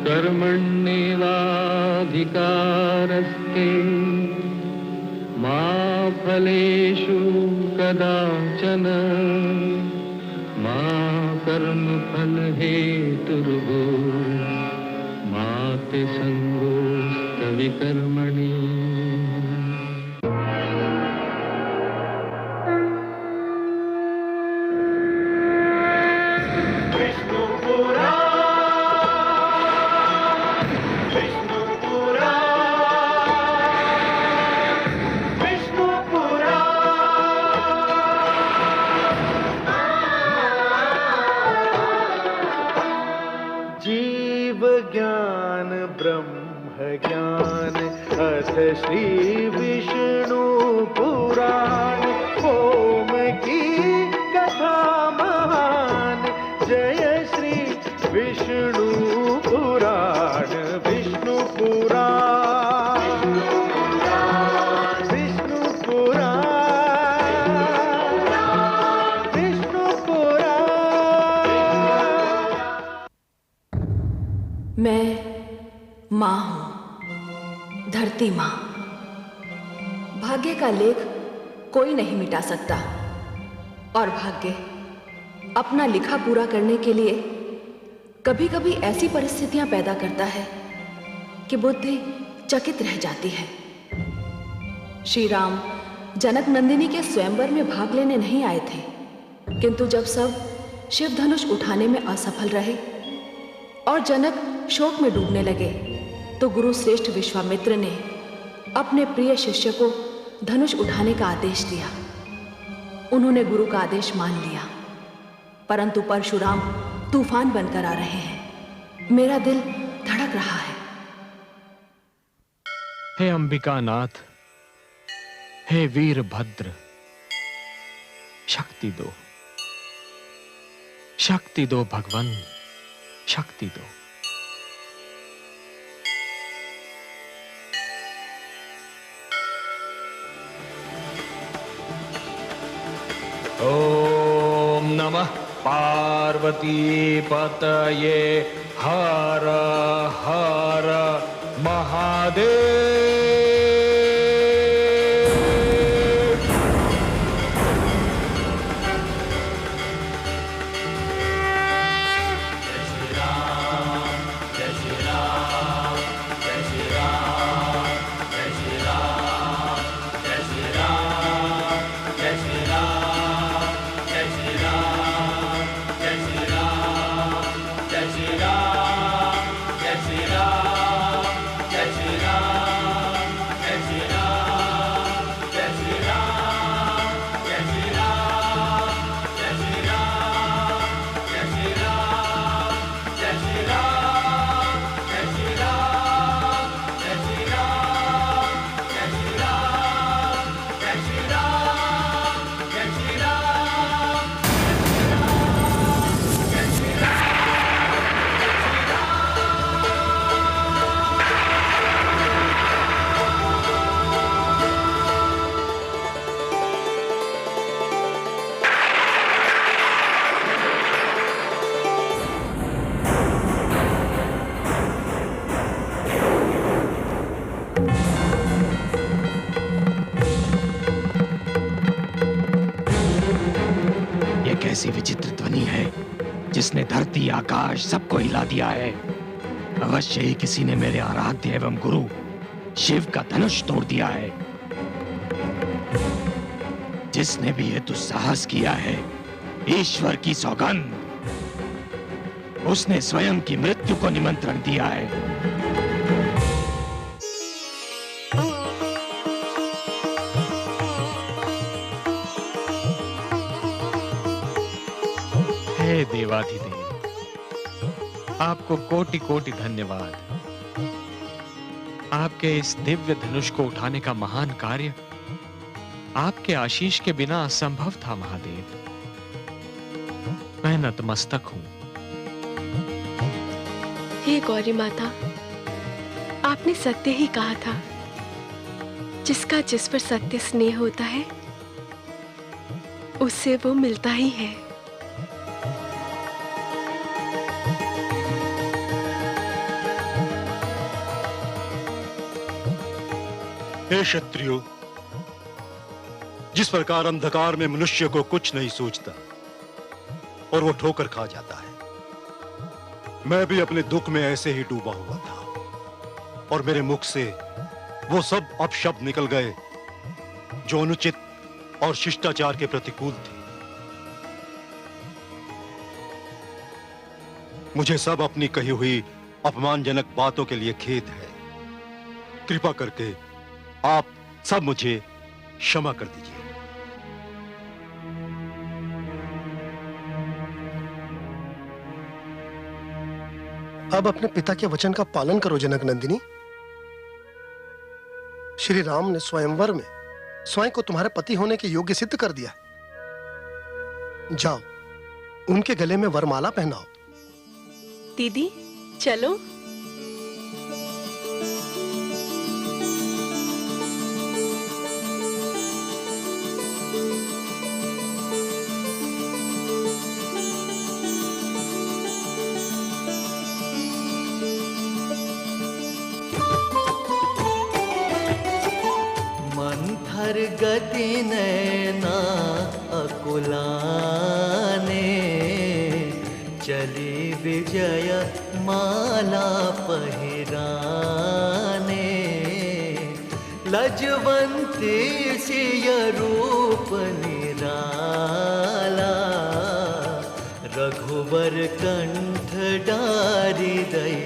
कर्मण्येवाधिकारस्ते मा फलेषु कदाचन मा कर्मफलहेतुर्भूः मा ते संगोऽस्त्वविकर्मणि। ज्ञान ब्रह्म ज्ञान अथ श्री विष्णु पुराण ओम की कथा महान जय श्री विष्णु पुराण विष्णु पुराण विष्णु पुराण विष्णु पुराण। मैं माँ हूं, धरती माँ। भाग्य का लेख कोई नहीं मिटा सकता और भाग्य अपना लिखा पूरा करने के लिए कभी कभी ऐसी परिस्थितियां पैदा करता है कि बुद्धि चकित रह जाती है। श्री राम जनक नंदिनी के स्वयंवर में भाग लेने नहीं आए थे, किंतु जब सब शिव धनुष उठाने में असफल रहे और जनक शोक में डूबने लगे तो गुरु श्रेष्ठ विश्वामित्र ने अपने प्रिय शिष्य को धनुष उठाने का आदेश दिया। उन्होंने गुरु का आदेश मान लिया, परंतु परशुराम तूफान बनकर आ रहे हैं। मेरा दिल धड़क रहा है। हे अंबिकानाथ, हे वीरभद्र, शक्ति दो, शक्ति दो भगवान, शक्ति दो। ओम नमः पार्वती पतये हर हर महादेव। कैसी विचित्र ध्वनि है जिसने धरती आकाश सबको हिला दिया है। अवश्य ही किसी ने मेरे आराध्य एवं गुरु शिव का धनुष तोड़ दिया है। जिसने भी ये दुस्साहस किया है, ईश्वर की सौगंध, उसने स्वयं की मृत्यु को निमंत्रण दिया है। हे देवाधिदेव, आपको कोटि कोटि धन्यवाद। आपके इस दिव्य धनुष को उठाने का महान कार्य आपके आशीष के बिना असंभव था महादेव। मैं नतमस्तक हूं। हे गौरी माता, आपने सत्य ही कहा था। जिसका जिस पर सत्य स्नेह होता है उससे वो मिलता ही है। हे क्षत्रियो, जिस प्रकार अंधकार में मनुष्य को कुछ नहीं सूझता और वो ठोकर खा जाता है, मैं भी अपने दुख में ऐसे ही डूबा हुआ था और मेरे मुख से वो सब अपशब्द निकल गए जो अनुचित और शिष्टाचार के प्रतिकूल थे। मुझे सब अपनी कही हुई अपमानजनक बातों के लिए खेद है। कृपा करके आप सब मुझे क्षमा कर दीजिए। अब अपने पिता के वचन का पालन करो जनक नंदिनी। श्री राम ने स्वयंवर में स्वयं को तुम्हारे पति होने के योग्य सिद्ध कर दिया। जाओ, उनके गले में वरमाला पहनाओ। दीदी चलो। मंथर गति नैना अकुलाने, चली विजय माला पहिराने। लजवंती सिय रूप निराला, रघुवर कंठ डारी दई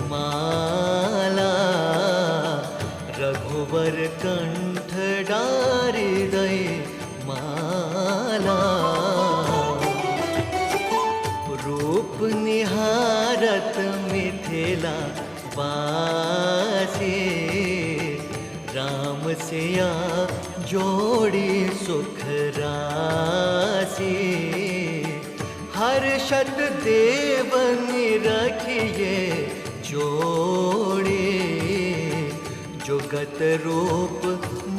माला। रघुवर कंठ डारी दई माला। रूप निहारत मिथिला वासी, राम सिया जोड़ी सुख राशि। हर्षत देवन रखिए जोड़ी, जुगत रूप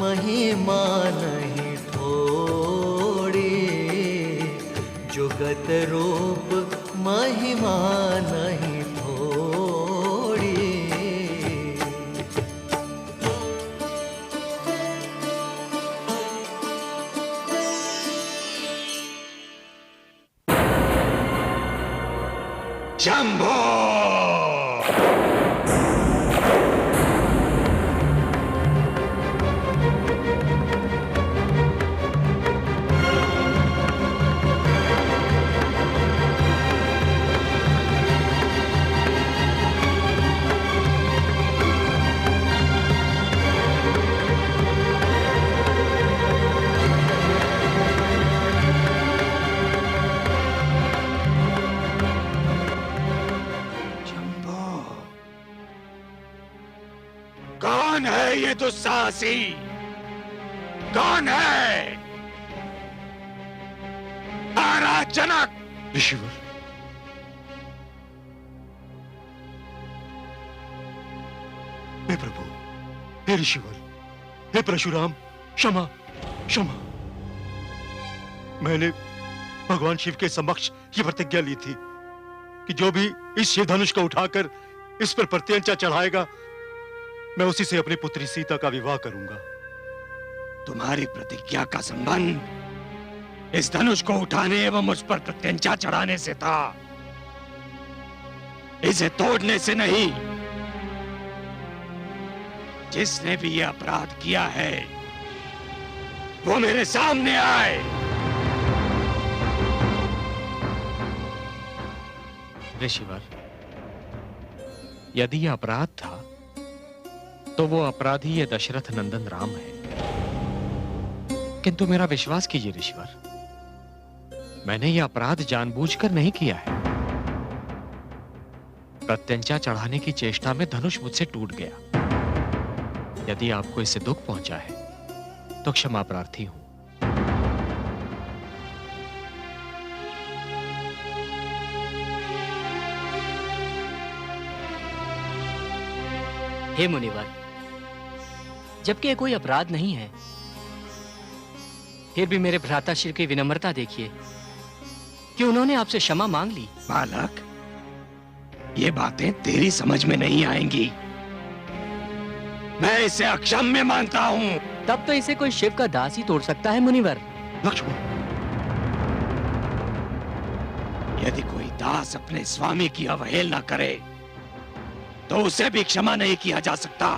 महिमा नहीं थोड़ी। जुगत रूप महिमा नहीं थोड़ी। शंभो! कौन है ये दुस्साहसी? कौन है? महाराज जनक! ऋषिवर, हे प्रभु, हे ऋषिवर, हे परशुराम, क्षमा क्षमा। मैंने भगवान शिव के समक्ष ये प्रतिज्ञा ली थी कि जो भी इस शिव धनुष को उठाकर इस पर प्रत्यंचा चढ़ाएगा, मैं उसी से अपनी पुत्री सीता का विवाह करूंगा। तुम्हारी प्रतिज्ञा का संबंध इस धनुष को उठाने एवं उस पर प्रत्यंचा चढ़ाने से था, इसे तोड़ने से नहीं। जिसने भी यह अपराध किया है वो मेरे सामने आए। ऋषिवर, यदि यह अपराध था तो वो अपराधी ये दशरथ नंदन राम है। किंतु मेरा विश्वास कीजिए ऋषिवर, मैंने यह अपराध जानबूझकर नहीं किया है। प्रत्यंचा चढ़ाने की चेष्टा में धनुष मुझसे टूट गया। यदि आपको इससे दुख पहुंचा है तो क्षमा प्रार्थी हूं। हे मुनिवर, जबकि ये कोई अपराध नहीं है, फिर भी मेरे भ्राता श्री की विनम्रता देखिए कि उन्होंने आपसे क्षमा मांग ली। बालक, ये बातें तेरी समझ में नहीं आएंगी। मैं इसे अक्षम्य मानता हूँ। तब तो इसे कोई शिव का दास ही तोड़ सकता है मुनिवर। लक्ष्मण, यदि कोई दास अपने स्वामी की अवहेलना करे तो उसे भी क्षमा नहीं किया जा सकता।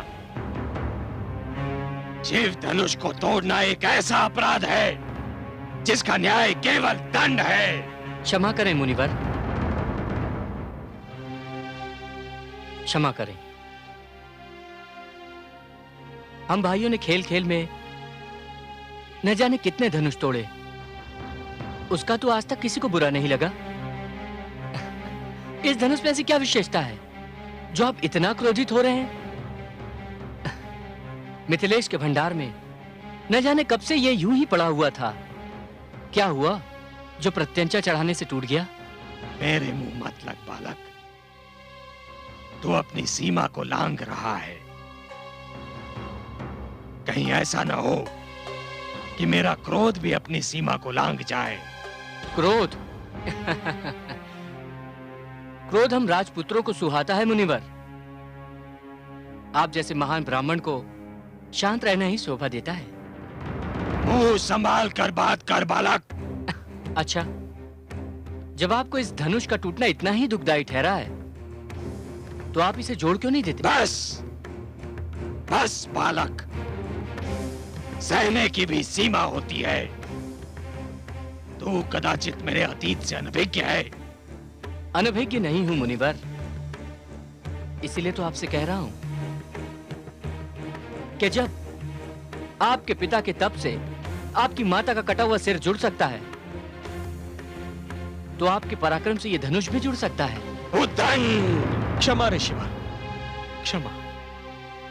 शिव धनुष को तोड़ना एक ऐसा अपराध है जिसका न्याय केवल दंड है। क्षमा करें मुनिवर, क्षमा करें। हम भाइयों ने खेल खेल में न जाने कितने धनुष तोड़े, उसका तो आज तक किसी को बुरा नहीं लगा। इस धनुष में ऐसी क्या विशेषता है जो आप इतना क्रोधित हो रहे हैं? मिथिलेश के भंडार में न जाने कब से ये यूं ही पड़ा हुआ था। क्या हुआ जो प्रत्यंचा चढ़ाने से टूट गया? मेरे मुंह मत लग बालक, तू अपनी सीमा को लांघ रहा है। कहीं ऐसा न हो कि मेरा क्रोध भी अपनी सीमा को लांघ जाए। क्रोध? क्रोध हम राजपुत्रों को सुहाता है मुनिवर। आप जैसे महान ब्राह्मण को शांत रहना ही शोभा देता है। मुंह संभाल कर बात कर बालक। अच्छा, जब आपको इस धनुष का टूटना इतना ही दुखदाई ठहरा है तो आप इसे जोड़ क्यों नहीं देते? बस बस बालक, सहने की भी सीमा होती है। तू कदाचित मेरे अतीत से अनभिज्ञ है। अनभिज्ञ नहीं हूं मुनिवर, इसीलिए तो आपसे कह रहा हूं कि जब आपके पिता के तप से आपकी माता का कटा हुआ सिर जुड़ सकता है तो आपके पराक्रम से यह धनुष भी जुड़ सकता है। उद्धन! क्षमा रे शिवा, क्षमा।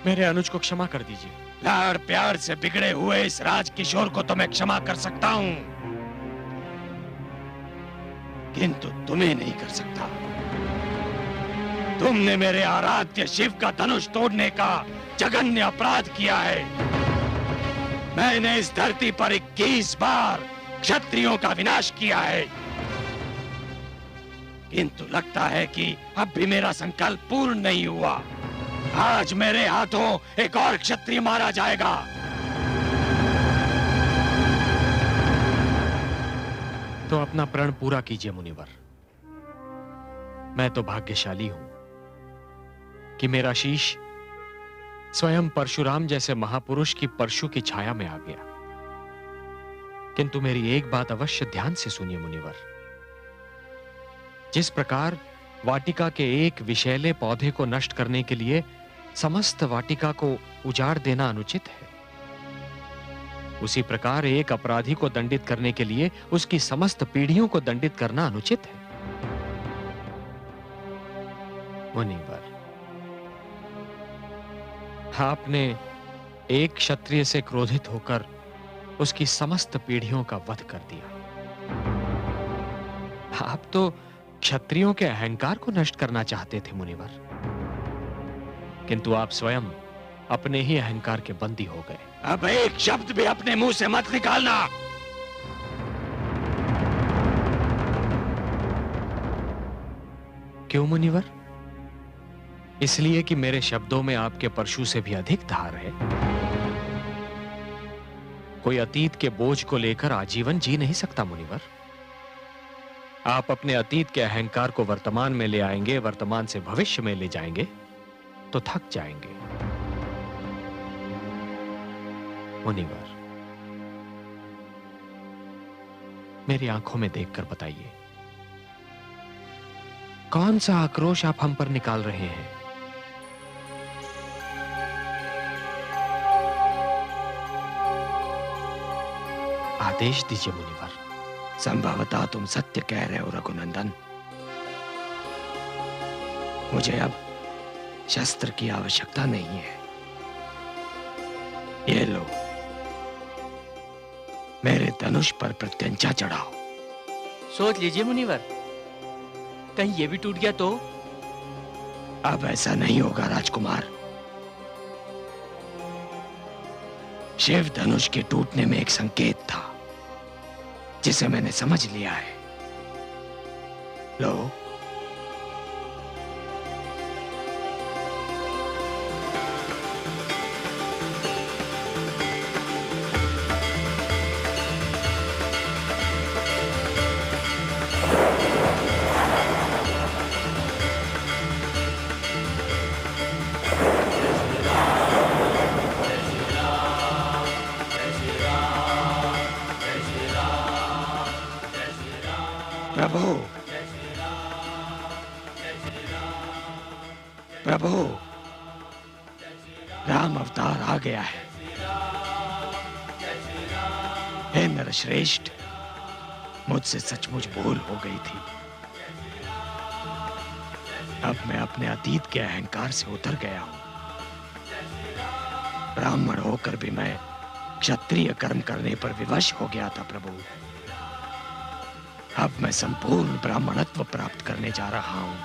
मेरे अनुज को क्षमा कर दीजिए। लाड़ प्यार से बिगड़े हुए इस राजकिशोर को तो मैं क्षमा कर सकता हूं, किंतु तुम्हें नहीं कर सकता। तुमने मेरे आराध्य शिव का धनुष तोड़ने का जघन्य अपराध किया है। मैंने इस धरती पर 21 बार क्षत्रियों का विनाश किया है, किंतु लगता है कि अब भी मेरा संकल्प पूर्ण नहीं हुआ। आज मेरे हाथों एक और क्षत्रिय मारा जाएगा। तो अपना प्रण पूरा कीजिए मुनिवर। मैं तो भाग्यशाली हूं कि मेरा शीश स्वयं परशुराम जैसे महापुरुष की परशु की छाया में आ गया। किंतु मेरी एक बात अवश्य ध्यान से सुनिए मुनिवर। जिस प्रकार वाटिका के एक विषैले पौधे को नष्ट करने के लिए समस्त वाटिका को उजाड़ देना अनुचित है, उसी प्रकार एक अपराधी को दंडित करने के लिए उसकी समस्त पीढ़ियों को दंडित करना अनुचित है। मुनिवर, आपने एक क्षत्रिय से क्रोधित होकर उसकी समस्त पीढ़ियों का वध कर दिया। आप तो क्षत्रियों के अहंकार को नष्ट करना चाहते थे मुनिवर, किंतु आप स्वयं अपने ही अहंकार के बंदी हो गए। अब एक शब्द भी अपने मुंह से मत निकालना। क्यों मुनिवर? इसलिए कि मेरे शब्दों में आपके परशु से भी अधिक धार है। कोई अतीत के बोझ को लेकर आजीवन जी नहीं सकता मुनिवर। आप अपने अतीत के अहंकार को वर्तमान में ले आएंगे, वर्तमान से भविष्य में ले जाएंगे तो थक जाएंगे। मुनिवर, मेरी आंखों में देखकर बताइए, कौन सा आक्रोश आप हम पर निकाल रहे हैं? आदेश दीजिए मुनिवर। संभवतः तुम सत्य कह रहे हो रघुनंदन। मुझे अब शस्त्र की आवश्यकता नहीं है। ये लो, मेरे धनुष पर प्रत्यंचा चढ़ाओ। सोच लीजिए मुनिवर, कहीं ये भी टूट गया तो? अब ऐसा नहीं होगा राजकुमार। शिव धनुष के टूटने में एक संकेत था जिसे मैंने समझ लिया है। लो, प्रभु, प्रभु, राम अवतार आ गया है। हे नरश्रेष्ठ, मुझसे सचमुच भूल हो गई थी। अब मैं अपने अतीत के अहंकार से उतर गया हूं। ब्राह्मण होकर भी मैं क्षत्रिय कर्म करने पर विवश हो गया था प्रभु। अब मैं संपूर्ण ब्राह्मणत्व प्राप्त करने जा रहा हूं।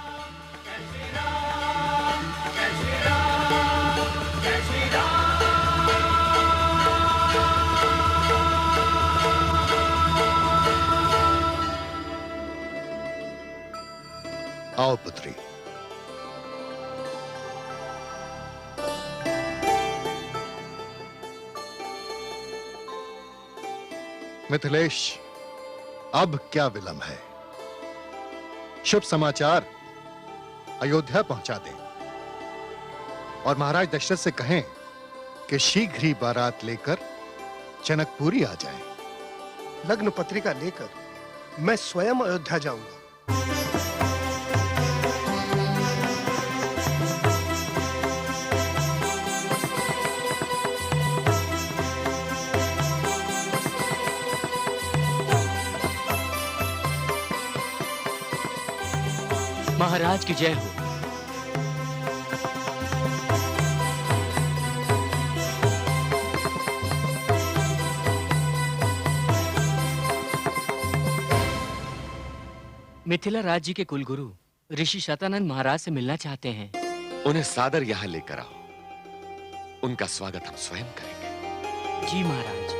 आओ पुत्री। मिथिलेश, अब क्या विलंब है? शुभ समाचार अयोध्या पहुंचा दें और महाराज दशरथ से कहें कि शीघ्र ही बारात लेकर जनकपुरी आ जाएं। लग्न पत्रिका लेकर मैं स्वयं अयोध्या जाऊंगा। महाराज की जय हो। मिथिला राज्य के कुलगुरु ऋषि शतानंद महाराज से मिलना चाहते हैं। उन्हें सादर यहाँ लेकर आओ। उनका स्वागत हम स्वयं करेंगे। जी महाराज।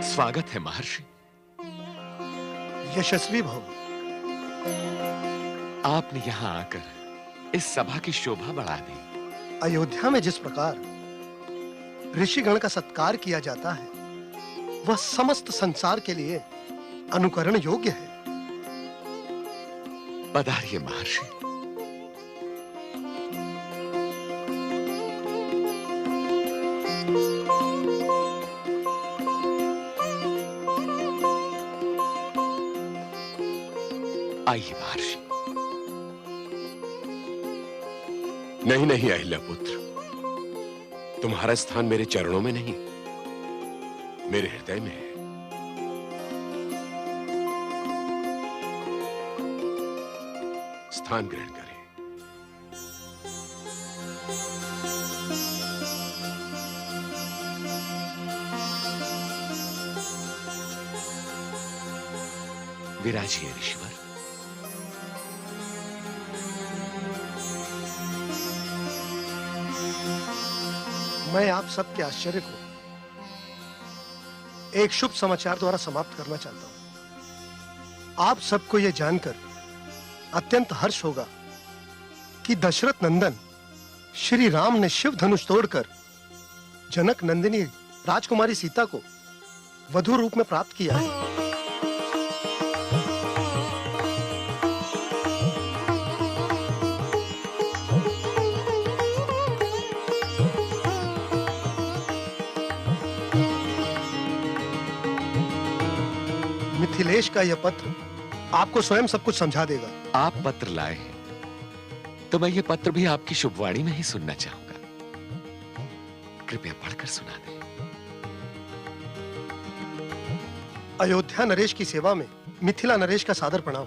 स्वागत है महर्षि। यशस्वी भव। आपने यहाँ आकर इस सभा की शोभा बढ़ा दी। अयोध्या में जिस प्रकार ऋषिगण का सत्कार किया जाता है, वह समस्त संसार के लिए अनुकरण योग्य है। पधारिए महर्षि। आइए महर्षि। नहीं नहीं अहिल्या पुत्र, तुम्हारा स्थान मेरे चरणों में नहीं, मेरे हृदय में है। स्थान ग्रहण करें। विराजिए ऋषिवर। मैं आप सबके आश्चर्य को एक शुभ समाचार द्वारा समाप्त करना चाहता हूं। आप सबको यह जानकर अत्यंत हर्ष होगा कि दशरथ नंदन श्री राम ने शिव धनुष तोड़कर जनक नंदिनी राजकुमारी सीता को वधु रूप में प्राप्त किया है। मिथिलेश का यह पत्र आपको स्वयं सब कुछ समझा देगा। आप पत्र लाए हैं तो मैं ये पत्र भी आपकी शुभवाणी में ही सुनना चाहूंगा। कृपया पढ़कर सुना दें। अयोध्या नरेश की सेवा में मिथिला नरेश का सादर प्रणाम।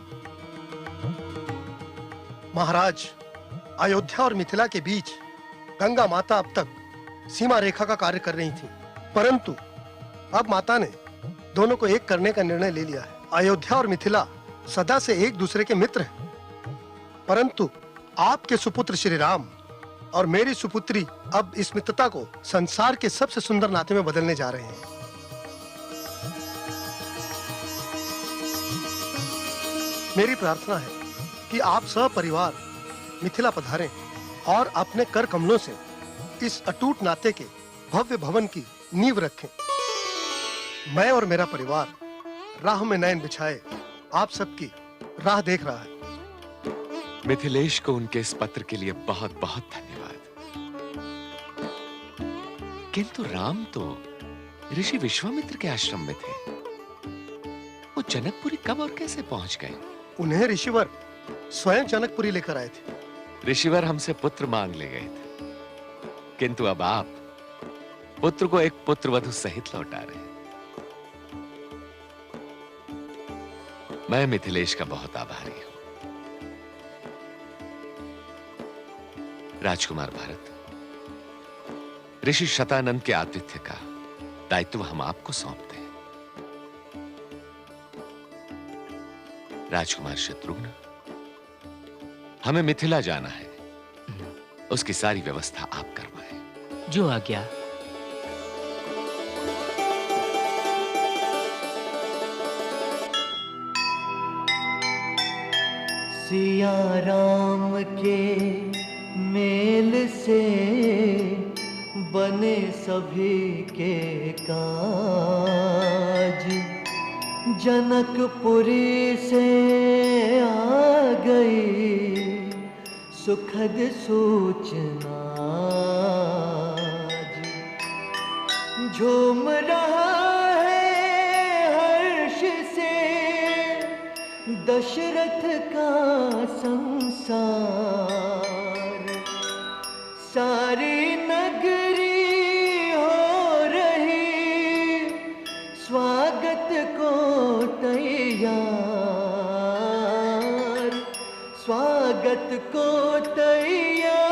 महाराज, अयोध्या और मिथिला के बीच गंगा माता अब तक सीमा रेखा का कार्य कर रही थी, परंतु अब माता ने दोनों को एक करने का निर्णय ले लिया है। अयोध्या और मिथिला सदा से एक दूसरे के मित्र हैं, परंतु आपके सुपुत्र श्री राम और मेरी सुपुत्री अब इस मित्रता को संसार के सबसे सुंदर नाते में बदलने जा रहे हैं। मेरी प्रार्थना है कि आप सपरिवार मिथिला पधारें और अपने कर कमलों से इस अटूट नाते के भव्य भवन की नींव रखें। मैं और मेरा परिवार राह में नयन बिछाए आप सबकी राह देख रहा है। मिथिलेश को उनके इस पत्र के लिए बहुत बहुत धन्यवाद। किंतु राम तो ऋषि विश्वामित्र के आश्रम में थे। वो जनकपुरी कब और कैसे पहुंच गए? उन्हें ऋषिवर स्वयं जनकपुरी लेकर आए थे। ऋषिवर हमसे पुत्र मांग ले गए थे, किंतु अब आप पुत्र को एक पुत्रवधु सहित लौटा रहे हैं। मैं मिथिलेश का बहुत आभारी हूं। राजकुमार भरत, ऋषि शतानंद के आतिथ्य का दायित्व हम आपको सौंपते हैं। राजकुमार शत्रुघ्न, हमें मिथिला जाना है, उसकी सारी व्यवस्था आप करवाएं। जो आज्ञा। सिया राम के मेल से बने सभी के काज, जनकपुरी से आ गई सुखद सूचना। झूम रहा है हर्ष से दशरथ का संसार, सारी नगरी हो रही स्वागत को तैयार, स्वागत को तैयार।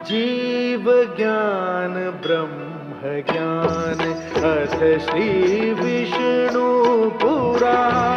जीव ज्ञान ब्रह्म ज्ञान अथ श्री विष्णु पुराण।